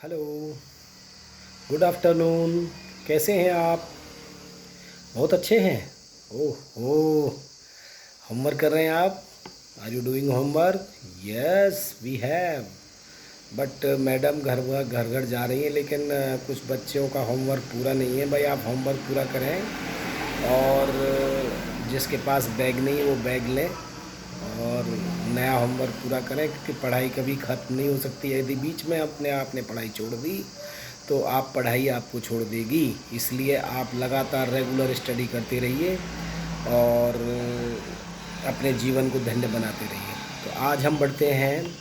Hello, good afternoon. कैसे हैं आप? बहुत अच्छे हैं। ओह ओ, होमवर्क कर रहे हैं आप? Are you doing homework? Yes we have. But madam घर घर जा रही हैं, लेकिन कुछ बच्चों का होमवर्क पूरा नहीं है। भाई आप होमवर्क पूरा करें, और जिसके पास बैग नहीं है वो बैग लें और नया होमवर्क पूरा करें, क्योंकि पढ़ाई कभी ख़त्म नहीं हो सकती है। यदि बीच में अपने आपने पढ़ाई छोड़ दी तो आप पढ़ाई आपको छोड़ देगी। इसलिए आप लगातार रेगुलर स्टडी करते रहिए और अपने जीवन को धन्य बनाते रहिए। तो आज हम बढ़ते हैं,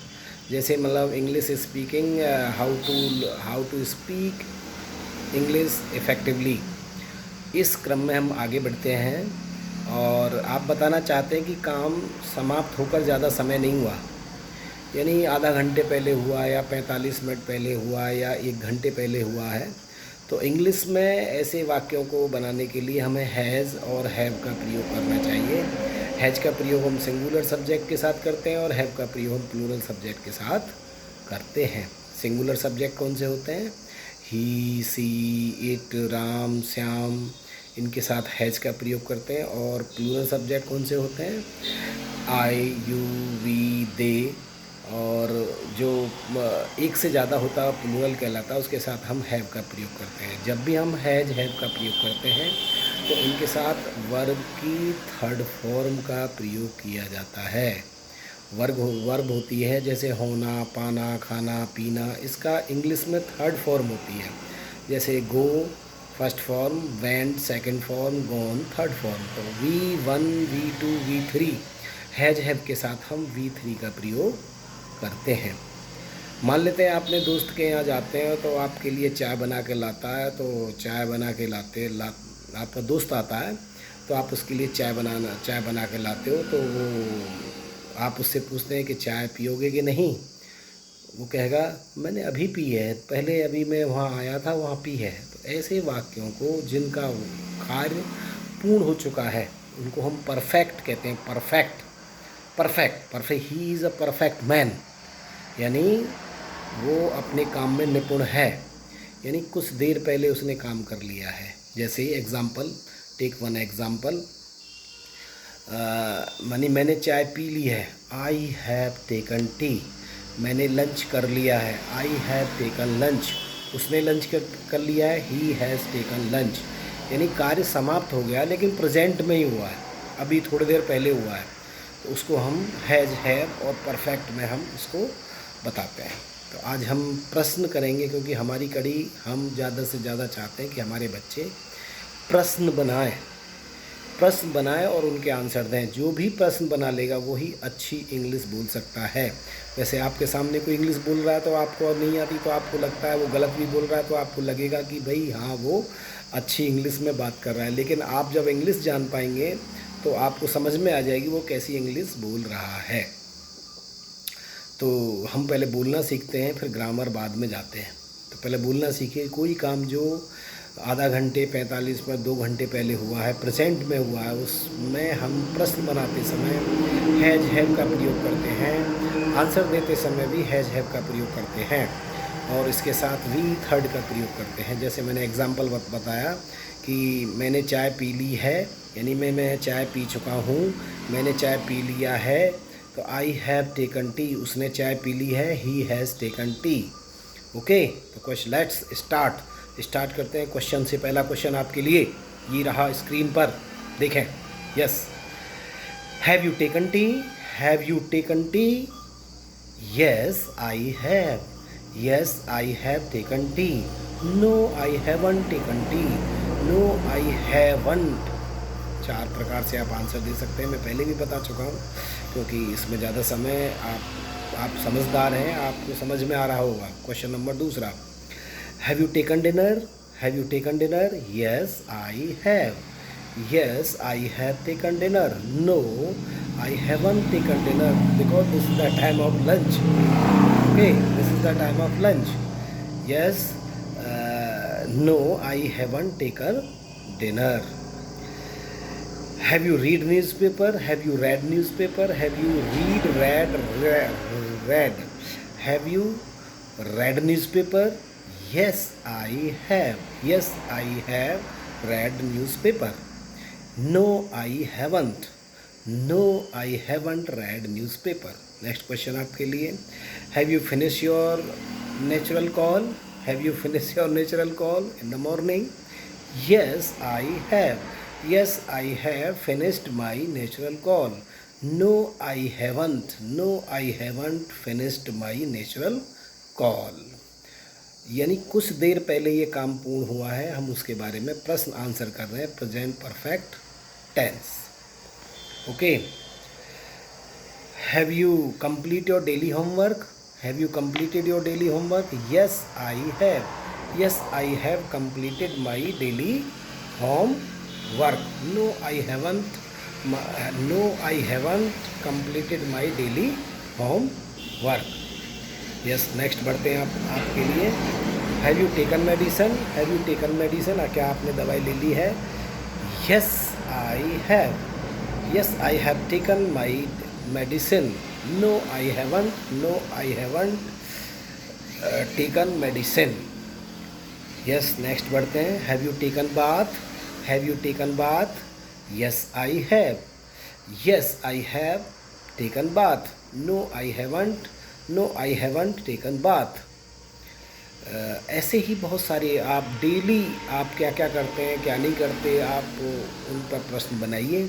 जैसे मतलब English speaking, how to speak English effectively. इस क्रम में हम आगे बढ़ते हैं और आप बताना चाहते हैं कि काम समाप्त होकर ज़्यादा समय नहीं हुआ, यानी आधा घंटे पहले हुआ या 45 मिनट पहले हुआ या 1 घंटे पहले हुआ है। तो इंग्लिश में ऐसे वाक्यों को बनाने के लिए हमें हैज़ और हैव का प्रयोग करना चाहिए। हैज़ का प्रयोग हम सिंगुलर सब्जेक्ट के साथ करते हैं और हैव का प्रयोग हम प्लूरल सब्जेक्ट के साथ करते हैं। सिंगुलर सब्जेक्ट कौन से होते हैं? ही, सी, इट, राम, श्याम, इनके साथ हैज़ का प्रयोग करते हैं। और प्लूरल सब्जेक्ट कौन से होते हैं? आई, यू, वी, दे। और जो एक से ज़्यादा होता है प्लूरल कहलाता है, उसके साथ हम हैव का प्रयोग करते हैं। जब भी हम हैव का प्रयोग करते हैं तो इनके साथ वर्ब की थर्ड फॉर्म का प्रयोग किया जाता है। वर्ब होती है जैसे होना, पाना, खाना, पीना, इसका इंग्लिश में थर्ड फॉर्म होती है। जैसे go first form, went second form, gone third form. तो V1, V2, V3 हैव के साथ हम V3 का प्रयोग करते हैं। मान लेते हैं आपने दोस्त के यहाँ जाते हैं तो आपके लिए चाय बना के लाता है, तो चाय बना के आपका दोस्त आता है तो आप उसके लिए चाय बना के लाते हो। तो वो आप उससे पूछते हैं कि चाय पियोगे कि नहीं? वो कहेगा मैंने अभी पी है, पहले अभी मैं वहाँ आया था वहाँ पी है। तो ऐसे वाक्यों को जिनका कार्य पूर्ण हो चुका है उनको हम परफेक्ट कहते हैं। Perfect he is a perfect man, यानी वो अपने काम में निपुण है, यानी कुछ देर पहले उसने काम कर लिया है। जैसे एग्ज़ाम्पल, टेक वन एग्ज़ाम्पल, मैंने चाय पी ली है, आई हैव टेकन टी। मैंने लंच कर लिया है, आई हैव टेकन लंच। उसने लंच कर लिया है, ही हैज़ टेकन लंच। यानी कार्य समाप्त हो गया लेकिन प्रेजेंट में ही हुआ है, अभी थोड़ी देर पहले हुआ है। तो उसको हम हैज़, हैव और परफेक्ट में हम इसको बताते हैं। तो आज हम प्रश्न करेंगे, क्योंकि हमारी कड़ी हम ज़्यादा से ज़्यादा चाहते हैं कि हमारे बच्चे प्रश्न बनाएं और उनके आंसर दें। जो भी प्रश्न बना लेगा वही अच्छी इंग्लिश बोल सकता है। वैसे आपके सामने कोई इंग्लिश बोल रहा है तो आपको नहीं आती, तो आपको लगता है वो गलत भी बोल रहा है, तो आपको लगेगा कि भाई हाँ वो अच्छी इंग्लिश में बात कर रहा है। लेकिन आप जब इंग्लिश जान पाएंगे तो आपको समझ में आ जाएगी वो कैसी इंग्लिश बोल रहा है। तो हम पहले बोलना सीखते हैं, फिर ग्रामर बाद में जाते हैं। तो पहले बोलना सीखिए। कोई काम जो आधा घंटे 45 मिनट 2 घंटे पहले हुआ है, प्रेजेंट में हुआ है, उसमें हम प्रश्न बनाते समय हैज़ हैव का प्रयोग करते हैं। आंसर देते समय भी हैज़ हैव का प्रयोग करते हैं और इसके साथ वी थर्ड का प्रयोग करते हैं। जैसे मैंने एग्जांपल बताया कि मैंने चाय पी ली है, यानी मैं चाय पी चुका हूँ। मैंने चाय पी लिया है, तो आई हैव टेकन टी। उसने चाय पी ली है, he has taken T. Okay, तो क्वेश्चन लेट्स स्टार्ट करते हैं क्वेश्चन से। पहला क्वेश्चन आपके लिए ये रहा स्क्रीन पर, देखें। Yes, have you taken tea? Have you taken tea? Yes I have. Yes I have taken tea. No I haven't taken tea. No I haven't. 4 प्रकार से आप आंसर दे सकते हैं। मैं पहले भी बता चुका हूँ, क्योंकि इसमें ज़्यादा समय आप समझदार हैं, आपको समझ में आ रहा होगा। क्वेश्चन नंबर दूसरा, have you taken dinner? Have you taken dinner? Yes I have. Yes I have taken dinner. No I haven't taken dinner because this is the time of lunch. Okay, this is the time of lunch. Yes, no I haven't taken dinner. Have you read newspaper? Have you read newspaper? Have you read? Have you read newspaper? Yes, I have. Yes, I have read newspaper. No, I haven't. No, I haven't read newspaper. Next question आपके लिए. Have you finished your natural call? Have you finished your natural call in the morning? Yes, I have. Yes, I have finished my natural call. No, I haven't. No, I haven't finished my natural call. यानी कुछ देर पहले ये काम पूर्ण हुआ है, हम उसके बारे में प्रश्न आंसर कर रहे हैं present perfect tense. Okay. Have you complete your daily homework? Have you completed your daily homework? Yes I have. Yes I have completed my daily homework. No I haven't. No I haven't completed my daily homework. Yes, next बढ़ते हैं आपके लिए. Have you taken medicine? Have you taken medicine? क्या आपने दवाई ले ली है? Yes I have. Yes I have taken my medicine. No I haven't. No I haven't taken medicine. Yes, next बढ़ते हैं. Have you taken bath? Have you taken bath? Yes I have. Yes I have taken bath. No I haven't. No I haven't taken bath. ऐसे ही बहुत सारे आप daily आप क्या क्या करते हैं, क्या नहीं करते, आप उन पर प्रश्न बनाइए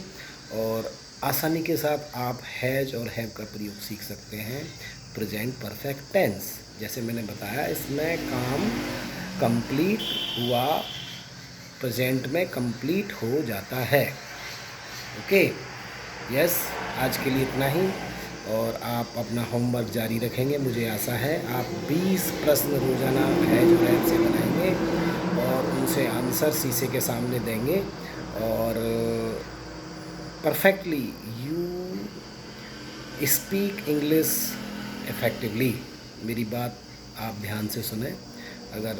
और आसानी के साथ आप हैज और हैव का प्रयोग सीख सकते हैं प्रेजेंट परफेक्ट टेंस. जैसे मैंने बताया, इसमें काम कंप्लीट हुआ प्रेजेंट में कंप्लीट हो जाता है. ओके. यस, आज के लिए इतना ही और आप अपना होमवर्क जारी रखेंगे. मुझे आशा है आप 20 प्रश्न रोज़ाना हैज और हैव से बनाएंगे और उनसे आंसर शीशे के सामने देंगे और perfectly you speak English effectively. मेरी बात आप ध्यान से सुने. अगर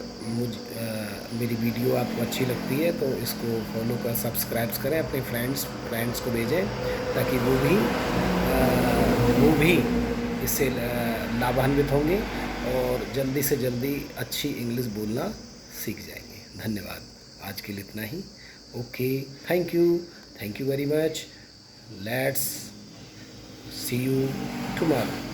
मेरी वीडियो आपको अच्छी लगती है तो इसको फॉलो कर सब्सक्राइब करें, अपने फ्रेंड्स को भेजें ताकि वो भी इससे लाभान्वित होंगे और जल्दी से जल्दी अच्छी इंग्लिश बोलना सीख जाएंगे. धन्यवाद. आज के लिए इतना ही. Okay. Thank you very much. Let's see you tomorrow.